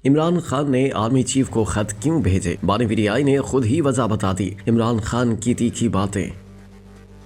इमरान खान ने army chief को खत क्यों भेजे? बानी पीटीआई ने खुद ही वजह बता दी। इमरान खान की तीखी बातें।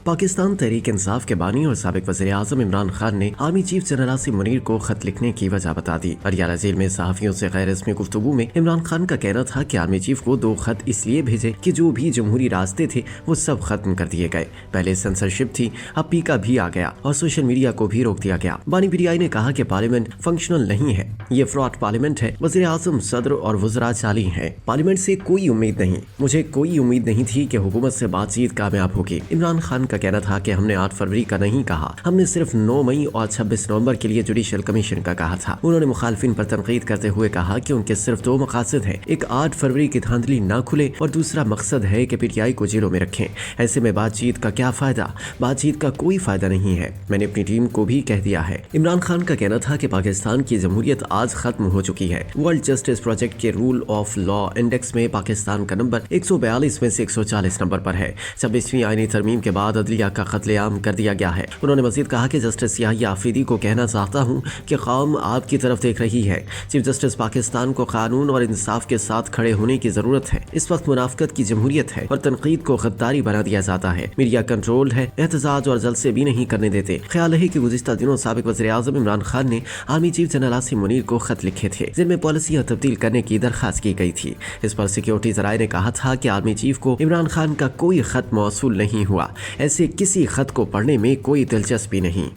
पाकिस्तान तहरीक इंसाफ के बानी और साबिक वज़ीर आज़म इमरान खान ने army chief general Asim Munir को खत लिखने की वजह बता दी। अरियाला जेल में सहाफ़ियों से गैर रस्मी गुफ्तगू में इमरान खान का कहना था कि आर्मी चीफ को 2 खत इसलिए भेजे कि जो भी जमहूरी रास्ते थे वो सब खत्म कर दिए गए। पहले सेंसरशिप थी, अब पीका भी आ गया और सोशल मीडिया को भी रोक दिया गया। बानी पीटीआई ने कहा कि पार्लियामेंट फंक्शनल नहीं है, ये फ्रॉड पार्लियामेंट है। वज़ीर आज़म, सदर और वज़रा चाली हैं। पार्लियामेंट से कोई उम्मीद नहीं। मुझे कोई उम्मीद नहीं थी कि हुकूमत से बातचीत कामयाब होगी। इमरान खान का कहना था कि हमने 8 फरवरी का नहीं कहा, हमने सिर्फ 9 मई और 26 नवंबर के लिए जुडिशल कमीशन का कहा था। उन्होंने मुखालफिन पर तनकीद करते हुए कहा कि उनके सिर्फ 2 मकासद हैं, एक 8 फरवरी की धांधली न खुले और दूसरा मकसद है कि पीटीआई को जेलों में रखें। ऐसे में बातचीत का क्या फायदा? बातचीत का कोई फायदा नहीं है। मैंने अपनी टीम को भी कह दिया है। इमरान खान का कहना था कि पाकिस्तान की जमहूरियत आज खत्म हो चुकी है। वर्ल्ड जस्टिस प्रोजेक्ट के रूल ऑफ लॉ इंडेक्स में पाकिस्तान का नंबर 142 में से 140 नंबर पर है। 26वीं आईनी तरमीम के बाद अदलिया का कत्लेआम कर दिया गया है। उन्होंने मजीद कहा कि जस्टिस याहिया आफरीदी को कहना चाहता हूँ कि कौम आपकी तरफ देख रही है। चीफ जस्टिस पाकिस्तान को कानून और इंसाफ के साथ खड़े होने की जरूरत है। इस वक्त मुनाफकत की जमहूरियत है और तनकीद को गद्दारी बना दिया जाता है। मीडिया कंट्रोल्ड है, एहतजाज और जलसे भी नहीं करने देते। ख्याल है कि गुज़िश्ता दिनों साबिक वज़ीर आज़म इमरान खान ने army chief general Asim Munir को खत लिखे थे जिनमें पॉलिसियां तब्दील करने की दरखास्त की गई थी। इस पर सिक्योरिटी जराये ने कहा था कि आर्मी चीफ को इमरान खान का कोई खत मौसूल नहीं हुआ। ऐसे किसी खत को पढ़ने में कोई दिलचस्पी नहीं।